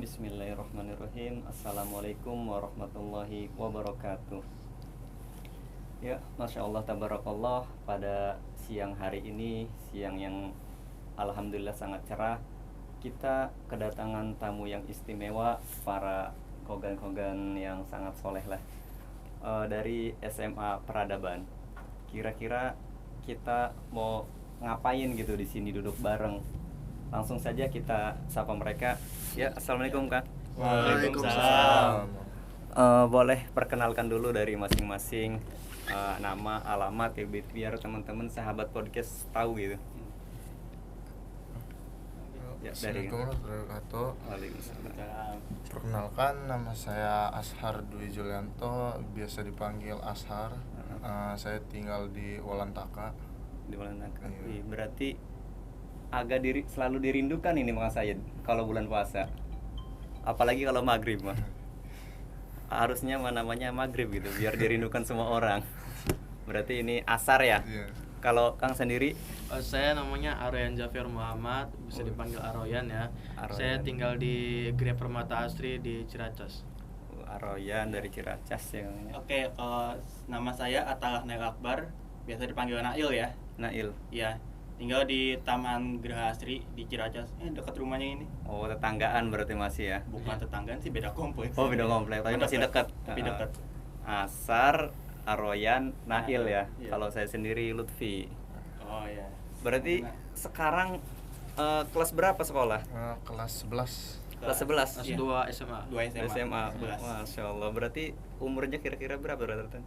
Bismillahirrahmanirrahim. Assalamualaikum warahmatullahi wabarakatuh. Ya, Masya Allah, tabarakallah. Pada siang hari ini, siang yang alhamdulillah sangat cerah, kita kedatangan tamu yang istimewa, para kogan-kogan yang sangat soleh lah, dari SMA Peradaban. Kira-kira kita mau ngapain gitu di sini duduk bareng? Langsung saja kita sapa mereka. Ya, assalamualaikum Kak. Waalaikumsalam. Boleh perkenalkan dulu dari masing-masing, nama, alamat, ya, biar teman-teman sahabat podcast tahu gitu. Ya, dari Assalamualaikum warahmatullahi wabarakatuh. Waalaikumsalam. Perkenalkan, nama saya Ashar Dwi Julianto, biasa dipanggil Ashar. Saya tinggal di Walantaka. Di mana? Iya. Wih, berarti agak selalu dirindukan ini Mas Sayed kalau bulan puasa. Apalagi kalau maghrib mah. Harusnya namanya maghrib gitu, biar dirindukan semua orang. Berarti ini asar ya. Iya. Kalau Kang sendiri? Saya namanya Aroyan Jafir Muhammad, bisa dipanggil Aroyan ya. Aroyan. Saya tinggal di Gria Permata Asri di Ciracas. Aroyan dari Ciracas ya. Oke, nama saya Atalah Nail Akbar, biasa dipanggil Nail ya. Nail. Iya, tinggal di Taman Geraha Asri di Ciracas, dekat rumahnya ini. Oh, tetanggaan berarti masih ya. Bukan tetanggaan sih, beda kompleks. Oh, beda komplek, tapi masih dekat. Tapi dekat. Asar, Aroyan, Nail ya. Iya. Kalau saya sendiri Lutfi. Oh ya. Berarti sekarang kelas berapa sekolah? Kelas 11. Kelas 11. Kelas Iya. 2 SMA. 2 SMA. SMA. 11. Masya Allah. Berarti umurnya kira-kira berapa rata-rata?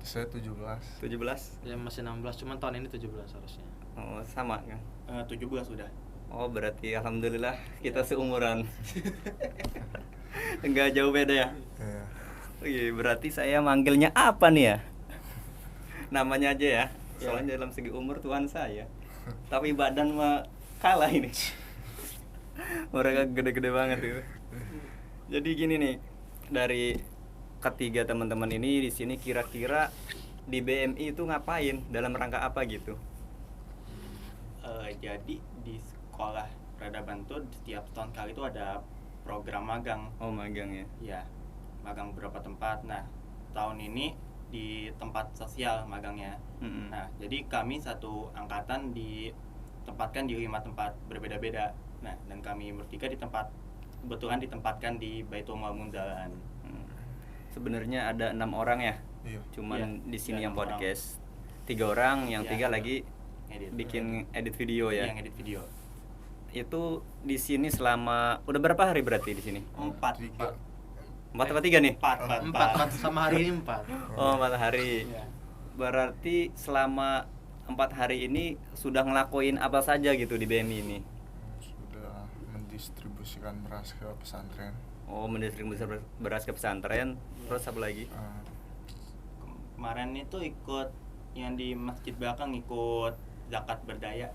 Saya 17. 17? Saya masih 16, cuman tahun ini 17 harusnya. Oh, sama kan? 17 sudah. Oh, berarti alhamdulillah kita seumuran. Enggak jauh beda ya. Iya. Wih, berarti saya manggilnya apa nih ya? Namanya aja ya. Soalnya dalam segi umur Tuhan saya. Tapi badan mah kalah ini. Mereka gede-gede banget itu. Jadi gini nih, dari ketiga teman-teman ini di sini kira-kira di BMI itu ngapain? Dalam rangka apa gitu? Jadi di sekolah peradaban tuh setiap tahun kali itu ada program magang. Oh, magang ya. Ya, magang beberapa tempat. Nah, tahun ini di tempat sosial magangnya. Mm-mm. Nah, jadi kami satu angkatan ditempatkan di 5 tempat berbeda-beda. Nah, dan kami bertiga kebetulan ditempatkan di Baitul Mal Munzalan. Sebenarnya ada 6 orang ya. Iya. Cuman Iya, di sini ada yang 6 orang. podcast 3 orang, yang Iya, 3 iya. lagi Edit. bikin edit video ya. Yang edit video. Itu di sini selama udah berapa hari berarti di sini? 4 3. 4 apa 3 nih? 4 sama hari ini 4. Oh, 4 hari. Iya. Berarti selama 4 hari ini sudah ngelakuin apa saja gitu di BMI ini? Sudah mendistribusikan beras ke pesantren. Oh, mendistribusi beras ke pesantren. Terus apa lagi? Kemarin itu ikut yang di masjid belakang ikut zakat berdaya.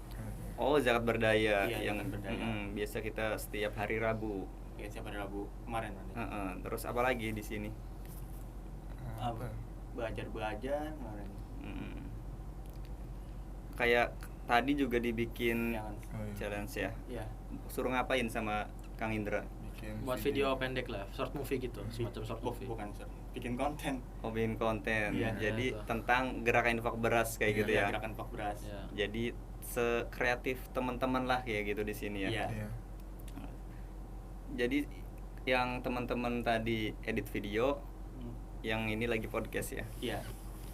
Oh, zakat berdaya Iya, yang zakat berdaya. biasa kita setiap hari Rabu. Ya, siapa hari Rabu kemarin ada. Terus apa lagi di sini? Apa? Belajar kemarin. Mm. Kayak tadi juga dibikin Jangan. Oh, iya. challenge ya. Ya. Suruh ngapain sama Kang Indra? Bikin Buat video pendek lah, short movie gitu, semacam short movie. Bukan bikin konten. Oh, bikin konten. Iya, Jadi itu. tentang gerakan infak beras kayak gitu ya. Gerakan pak beras. Ya. Jadi sekreatif teman-teman lah kayak gitu di sini ya. Iya. Iya. Jadi yang teman-teman tadi edit video, Hmm. yang ini lagi podcast ya. Iya.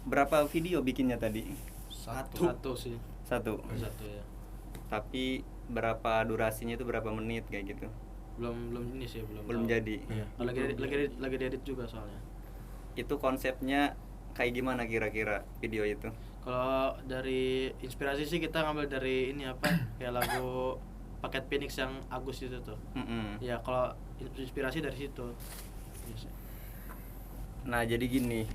Berapa video bikinnya tadi? Satu sih. Satu. Satu ya. Tapi berapa durasinya itu berapa menit kayak gitu? Belum ini sih, Belum tahu. jadi. Iya. Lagi diedit juga soalnya. Itu konsepnya kayak gimana kira-kira video itu? Kalau dari inspirasi sih kita ngambil dari ini apa? Kayak lagu Paket Phoenix yang Agus itu tuh. Mm-mm. Ya, kalau inspirasi dari situ. Iya sih. Nah, jadi gini.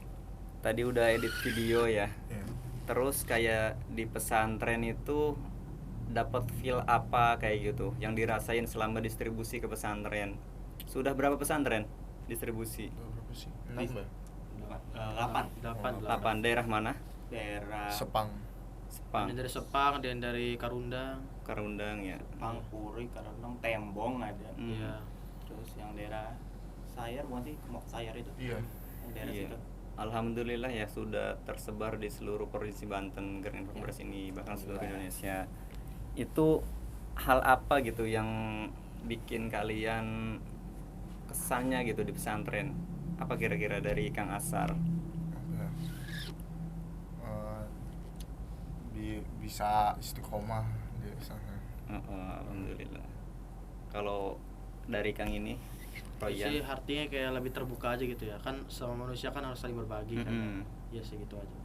Tadi udah edit video ya. Iya. Terus kayak di pesantren itu dapat feel apa kayak gitu yang dirasain selama distribusi ke pesantren? Sudah berapa pesantren distribusi? Berapa sih? Di- 6 ya? 8 8 daerah mana? daerah Sepang. Sepang, Ada dari Sepang, ada yang dari Karundang. Karundang ya. Pangpuri, Karandang, Tembong ada. Hmm. Iya. Terus terus yang daerah Sayar bukan sih, Sayar itu Iya. yang daerah Iya. situ. Alhamdulillah ya sudah tersebar di seluruh provinsi Banten Gerakan Infak Beras ini, bahkan seluruh Indonesia. Itu hal apa gitu yang bikin kalian kesannya gitu di pesantren? Apa kira-kira dari Kang Asar? Apa ya? Bisa istiqomah di sana. Alhamdulillah. Kalau dari Kang ini, sih Royan. artinya kayak lebih terbuka aja gitu ya, kan sama manusia kan harus saling berbagi kan. Mm-mm. Iya sih gitu aja.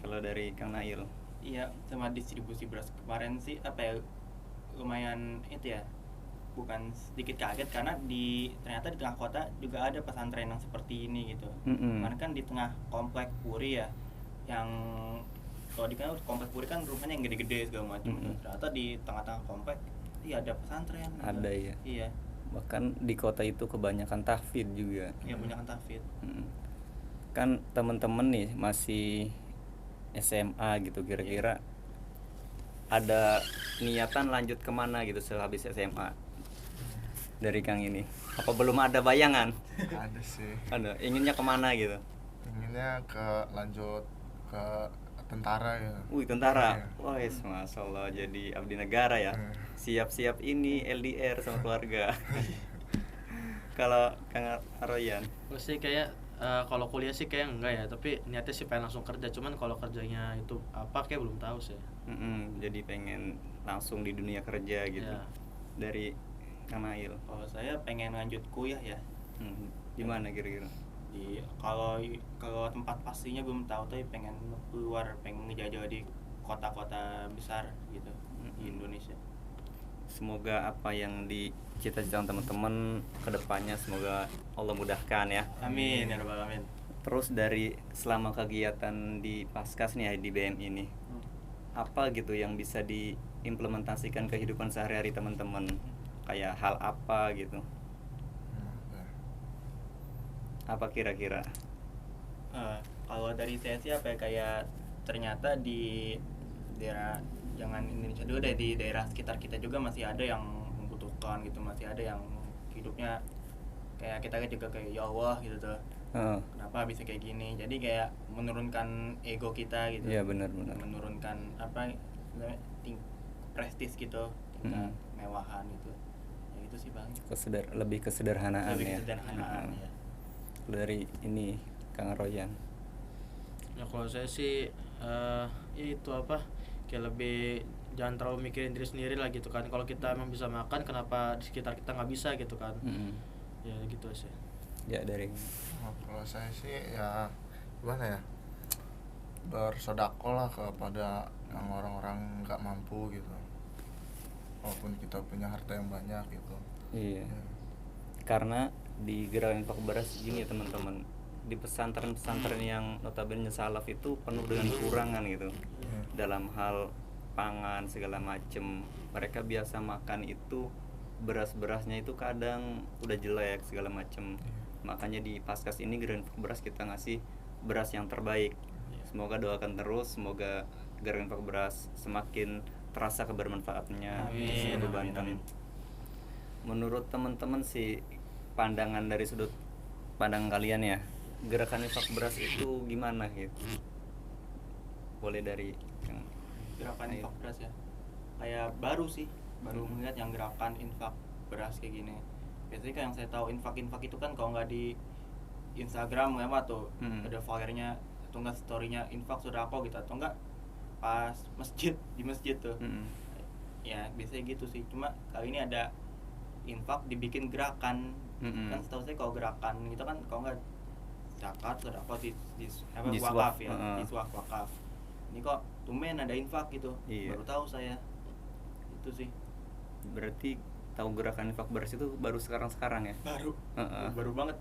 Kalau dari Kang Nail. Iya, sama distribusi beras kemarin sih apa ya, lumayan itu ya, bukan sedikit kaget karena ternyata di tengah kota juga ada pesantren yang seperti ini gitu. Karena kan di tengah komplek Puri ya, yang kalau dikenal komplek Puri kan rumahnya yang gede-gede segala macam. Ternyata di tengah-tengah komplek iya ada pesantren gitu. Ada ya. Iya, Bahkan di kota itu kebanyakan tahfidz juga. ya punya kan tahfidz. Kan temen-temen nih masih SMA gitu, kira-kira ada niatan lanjut kemana gitu setelah habis SMA dari Kang ini? Apa belum ada bayangan? Ada sih. Ada, inginnya kemana gitu? Inginnya lanjut ke tentara ya. Wih, tentara. Iya. Wah, Masya Allah, jadi abdi negara ya. Iya. Siap-siap ini LDR sama keluarga. Kalau Kang Royan, Terus sih kayak kalau kuliah sih kayak enggak ya, tapi niatnya sih pengen langsung kerja, cuman kalau kerjanya itu apa kayak belum tahu sih. jadi pengen langsung di dunia kerja gitu. Iya. Dari Kang Nail. Kalau saya pengen lanjut kuliah ya. Di mana kira-kira? Kalau tempat pastinya belum tahu, tapi pengen keluar, pengen ngejajah di kota-kota besar gitu di Indonesia. Semoga apa yang dicita-citakan teman-teman kedepannya semoga Allah mudahkan ya. Amin ya rabbal alamin. Terus dari selama kegiatan di Paskas nih ya, di BM ini, apa gitu yang bisa diimplementasikan kehidupan sehari-hari teman-teman? Kayak hal apa gitu? Apa kira-kira? Kalau dari saya sih apa ya, kayak ternyata di daerah, jangan Indonesia dulu deh, di daerah sekitar kita juga masih ada yang membutuhkan gitu, masih ada yang hidupnya kayak kita juga kayak ya Allah gitu tuh. Kenapa bisa kayak gini? Jadi kayak menurunkan ego kita gitu. Iya, benar-benar. Menurunkan apa namanya, prestis gitu, tingkat mewahan gitu. Ya itu sih Bang. Lebih kesederhanaan Lebih ya. kesederhanaan ya. Dari ini Kang Royan. Ya kalau saya sih ya itu apa, kayak lebih jangan terlalu mikirin diri sendiri lah gitu kan. Kalau kita emang bisa makan, kenapa di sekitar kita nggak bisa gitu kan. Ya gitu sih. Ya dari Kalau saya sih ya gimana ya, bersodako lah kepada yang orang-orang nggak mampu gitu, walaupun kita punya harta yang banyak gitu. iya. Ya. Karena di Gerakan Infak Beras gini ya teman-teman, di pesantren-pesantren yang notabene salaf itu penuh dengan kekurangan gitu. Dalam hal pangan segala macem, mereka biasa makan itu beras-berasnya itu kadang udah jelek segala macem. Makanya di Paskas ini Gerakan Infak Beras kita ngasih beras yang terbaik. Semoga doakan terus, semoga Gerakan Infak Beras semakin terasa kebermanfaatnya di Amin, seluruh amin, Banten. amin. Menurut teman-teman sih, pandangan dari sudut pandang kalian ya, Gerakan Infak Beras itu gimana gitu? Boleh dari yang Gerakan Ayo. infak beras ya, kayak baru sih, baru melihat yang gerakan infak beras kayak gini. Biasanya kan yang saya tahu infak itu kan kalau nggak di Instagram apa tuh ada flyernya atau enggak storynya infak sodako gitu, atau enggak pas di masjid tuh. Ya biasanya gitu sih, cuma kali ini ada infak dibikin gerakan. Kan setahu saya kalau gerakan gitu kan kalau nggak zakat sodako di wakaf ya, di wakaf. Ini kok tumben ada infak gitu. Iya. Baru tahu saya. Itu sih. berarti tahu Gerakan Infak Beras itu baru sekarang ya? Baru banget.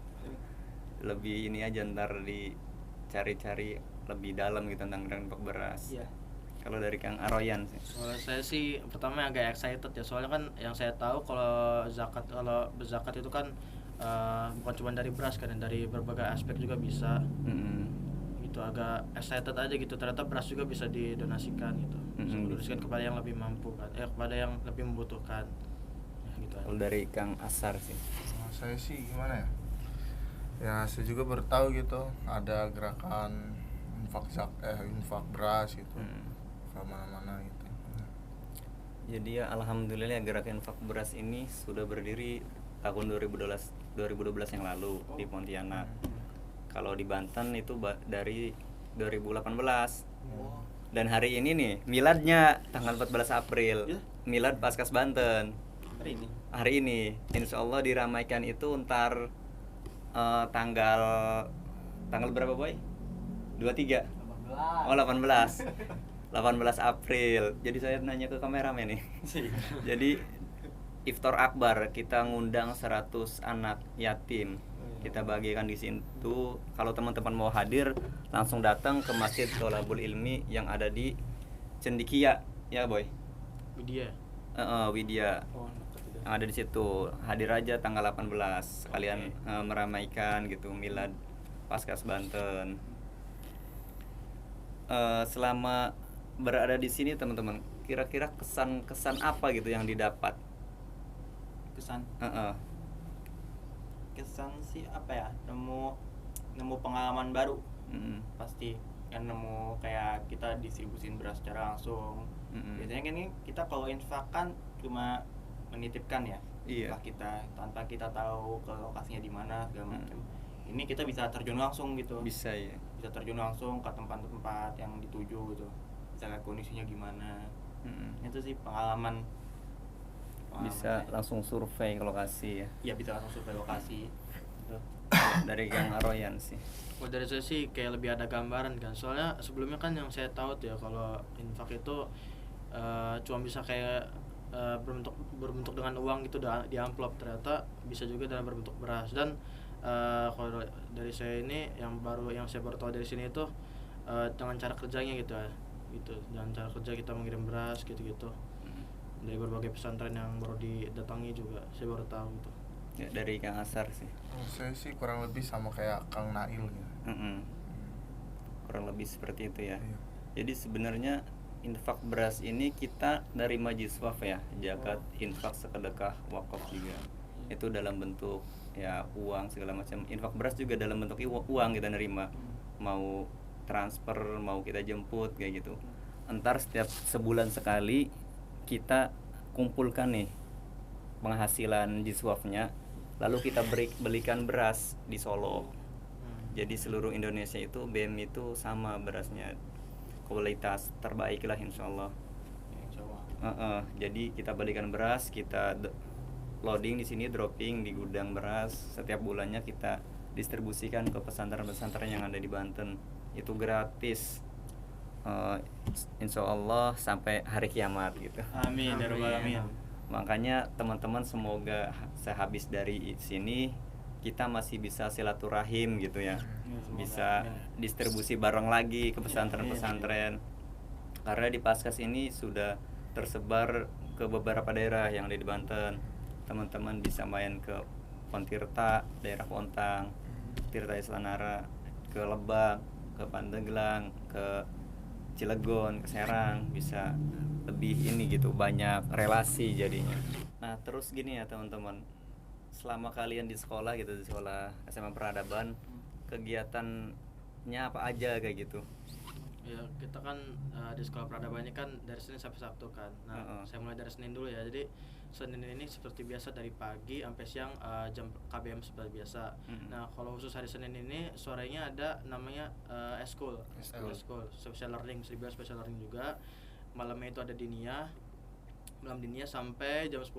Lebih ini aja, ntar dicari-cari lebih dalam gitu tentang Gerakan Infak Beras. Iya. Kalau dari Kang Aroyan sih. Kalau saya sih pertama agak excited ya, soalnya kan yang saya tahu kalau berzakat itu kan bukan cuma dari beras kan, dari berbagai aspek juga bisa. Gitu, agak excited aja gitu, ternyata beras juga bisa didonasikan gitu, bisa didonasikan kepada yang lebih mampu kan, kepada yang lebih membutuhkan ya, gitu aja. Kalau dari Kang Asar sih. Saya sih gimana ya? Ya saya juga baru tahu gitu ada gerakan infak beras gitu ke mana-mana gitu. Jadi ya alhamdulillah gerakan infak beras ini sudah berdiri tahun 2012 yang lalu di Pontianak. Kalau di Banten itu dari 2018. Dan hari ini nih miladnya tanggal 14 April. Milad Paskas Banten. Hari ini insya Allah diramaikan itu ntar tanggal berapa boy? 23. Oh 18 April. Jadi saya nanya ke kameramen nih. Jadi iftar akbar kita ngundang 100 anak yatim. Kita bagikan di situ. Kalau teman-teman mau hadir langsung datang ke Masjid Tholabul Ilmi yang ada di Cendikia ya boy. Widya. Widya. Yang ada di situ. Hadir aja tanggal 18 sekalian meramaikan gitu milad Paskas Banten. Selama berada di sini teman-teman, kira-kira kesan apa gitu yang didapat? Kesan sih apa ya, nemu pengalaman baru. Pasti kan nemu kayak kita distribusin beras secara langsung. Biasanya kan kita kalau infak kan cuma menitipkan ya, infak kita tanpa kita tahu ke lokasinya di mana segala macam. Ini kita bisa terjun langsung gitu. Bisa ya. Bisa terjun langsung ke tempat-tempat yang dituju gitu. Bisa lihat kondisinya gimana. Itu sih pengalaman. Bisa langsung survei ke lokasi ya. Iya, bisa langsung survei lokasi. Dari Gang Aroyan sih. Kalau dari saya sih kayak lebih ada gambaran kan. Soalnya sebelumnya kan yang saya tahu tuh ya kalau infak itu cuma bisa kayak berbentuk dengan uang gitu di amplop. Ternyata bisa juga dalam berbentuk beras. Dan kalau dari saya ini yang saya baru tahu dari sini itu dengan cara kerjanya gitu ya. Gitu. Dengan cara kerja kita mengirim beras gitu-gitu. Dari berbagai pesantren yang baru didatangi juga saya baru tahu gitu. Ya, dari Kang Asar sih. Saya sih kurang lebih sama kayak Kang Nail gitu. Kurang lebih seperti itu ya. Iya. Jadi sebenarnya infak beras ini kita dari Majlis Waqf ya, zakat, infak, sedekah, wakaf juga. Itu dalam bentuk ya uang segala macam. Infak beras juga dalam bentuk uang kita nerima. Mau transfer, mau kita jemput kayak gitu. Entar setiap sebulan sekali kita kumpulkan nih penghasilan jiswafnya, lalu kita belikan beras di Solo. Jadi seluruh Indonesia itu BM itu sama berasnya, kualitas terbaik lah insya Allah. Jadi kita belikan beras, kita loading di sini, dropping di gudang beras. Setiap bulannya kita distribusikan ke pesantren-pesantren yang ada di Banten. Itu gratis. Insya Allah sampai hari kiamat gitu. Amin ya rabbal alamin. Makanya teman-teman semoga sehabis dari sini kita masih bisa silaturahim gitu ya, bisa distribusi barang lagi ke pesantren-pesantren. Karena di Paskas ini sudah tersebar ke beberapa daerah yang ada di Banten. Teman-teman bisa main ke Pontirta, daerah Pontang, Tirta Islanara, ke Lebak, ke Pandeglang, ke Cilegon, ke Serang, bisa lebih ini gitu, banyak relasi jadinya. Nah terus gini ya teman-teman, selama kalian di sekolah gitu, di sekolah SMA Peradaban, kegiatannya apa aja kayak gitu? Ya kita kan di sekolah peradaban ini kan dari Senin sampai Sabtu kan. Nah saya mulai dari Senin dulu ya. Jadi Senin ini seperti biasa dari pagi sampai siang jam KBM seperti biasa. Nah kalau khusus hari Senin ini sorenya ada namanya eskul, special learning, special learning juga. Malamnya itu ada diniyah, malam diniyah sampai jam 10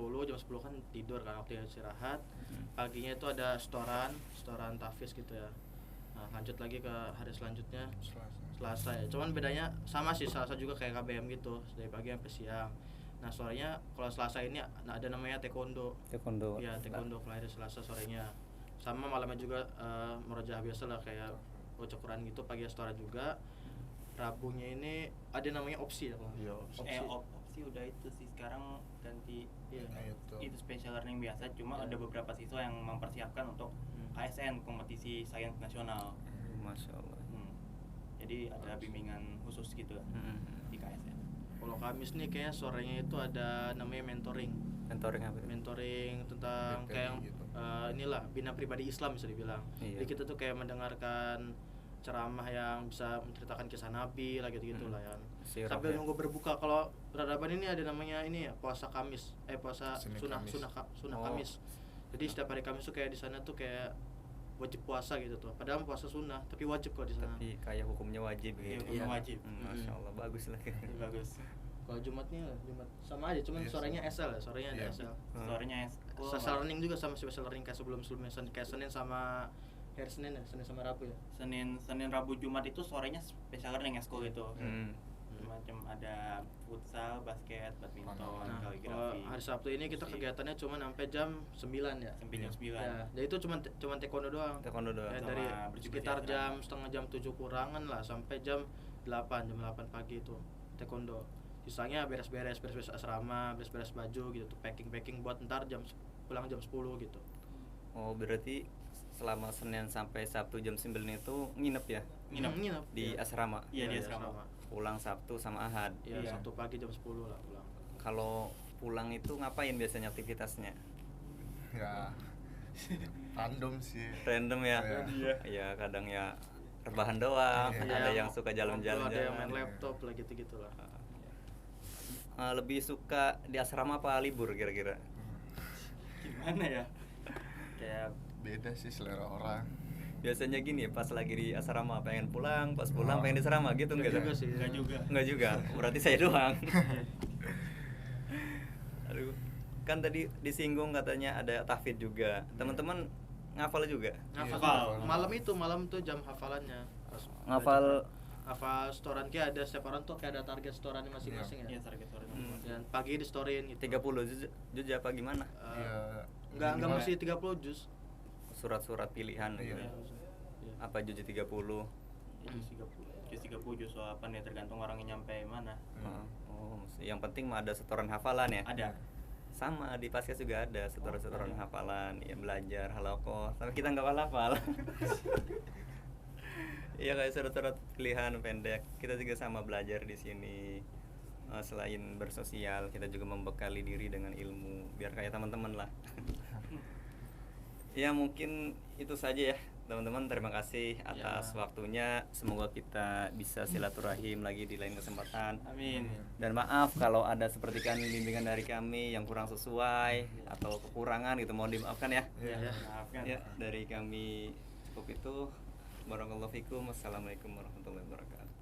kan tidur kan waktu istirahat. Paginya itu ada setoran tahfiz gitu ya. Nah lanjut lagi ke hari selanjutnya Selasa ya. Cuman bedanya sama sih, Selasa juga kayak KBM gitu dari pagi sampai siang. Nah sorenya kalau Selasa ini ada namanya taekwondo. Ya taekwondo kalau hari Selasa sorenya. Sama malamnya juga murojaah biasa lah kayak baca Quran gitu, pagi setoran juga. Rabunya ini ada namanya opsi ya kalau. Iya, Opsi udah itu sih, sekarang ganti itu special learning biasa, cuma ada beberapa siswa yang mempersiapkan untuk KSN, kompetisi sains nasional. Masya Allah. Jadi ada bimbingan khusus gitu di KSN. Kalau Kamis nih kayaknya sorenya itu ada namanya mentoring. Mentoring apa itu? Mentoring tentang BPI kayak gitu. inilah bina pribadi Islam bisa dibilang. Iya. Jadi kita tuh kayak mendengarkan ceramah yang bisa menceritakan kisah Nabi lah gitu lah ya. Sirah Sambil ya. nunggu berbuka. Kalau peradaban ini ada namanya ini ya, puasa Kamis, puasa Senin sunnah Kamis. sunnah Oh. Kamis. Jadi setiap hari Kamis tuh kayak di sana tuh kayak wajib puasa gitu tuh. Padahal puasa sunnah tapi wajib kok di sana. Tapi kayak hukumnya wajib Iya, gitu. hukumnya wajib. Masya Allah, bagus lah. Bagus. Kalau Jumatnya Jumat sama aja, cuman Iya, sorenya sama. SL ya, sorenya ada Iya. SL. Suaranya Special learning juga sama special learning kayak kayak Senin sama hari Senin ya, Senin sama Rabu ya. Senin Rabu Jumat itu sorenya special learning eskul gitu. Hmm. Macam ada futsal, basket, badminton, Nah, kalau kaligrafi. hari Sabtu ini kita musik. kegiatannya cuma sampai jam 9 ya. Sampai jam 9. Ya, jadi itu cuma taekwondo doang. Taekwondo doang. Ya, Sama dari berjibaku sekitar teater. setengah jam 7 kurangan lah sampai jam 8 pagi itu taekwondo. Sisanya beres-beres asrama, beres-beres baju gitu tuh, packing buat ntar pulang jam 10 gitu. Oh, berarti selama Senin sampai Sabtu jam 9 itu nginep ya? Nginep Di Iya. asrama? Iya, di Iya, asrama. Pulang Sabtu sama Ahad. Ya, Iya. Sabtu pagi jam 10 lah pulang. Kalau pulang itu ngapain biasanya aktivitasnya? Ya random sih. Random ya? Iya. Iya, kadang ya rebahan doang, Iya. ada yang suka jalan-jalan. Ada yang main laptop lah gitu-gitulah. Lebih suka di asrama apa libur kira-kira? Gimana ya? Kayak Beda sih selera orang. Biasanya gini, pas lagi di asrama pengen pulang, pas pulang pengen di asrama gitu Enggak enggak? juga sih. enggak juga. Enggak juga, berarti saya doang. Aduh, kan tadi disinggung katanya ada tahfidz juga. Teman-teman ngafal juga? Hafal. Malam tuh jam hafalannya. Pas Ngafal hafal setoran kayak ada setiap orang tuh kayak ada target setorannya masing-masing Iya, ya. target sore. Dan pagi di storein gitu. 30 juz apa gimana? Eh, Ya, enggak minimal. mesti 30 juz. Surat-surat pilihan gitu. Iya. Iya. Apa juz 30? Jus 30. Jus 30 jus apa nih tergantung orangnya nyampe mana. Oh, yang penting mah ada setoran hafalan ya? Ada. Sama di Paskes juga ada setoran-setoran hafalan, ya belajar halakoh. Tapi kita nggak hafal. Iya kayak surat-surat pilihan pendek. Kita juga sama belajar di sini. Selain bersosial, kita juga membekali diri dengan ilmu biar kayak teman-teman lah. Ya mungkin itu saja ya teman-teman. Terima kasih atas waktunya. Semoga kita bisa silaturahim lagi di lain kesempatan. Amin. Dan maaf kalau ada seperti kan bimbingan dari kami yang kurang sesuai atau kekurangan gitu, mohon dimaafkan ya. Iya. Maafkan. Ya, dari kami cukup itu. Barakallahu fikum. Wassalamualaikum warahmatullahi wabarakatuh.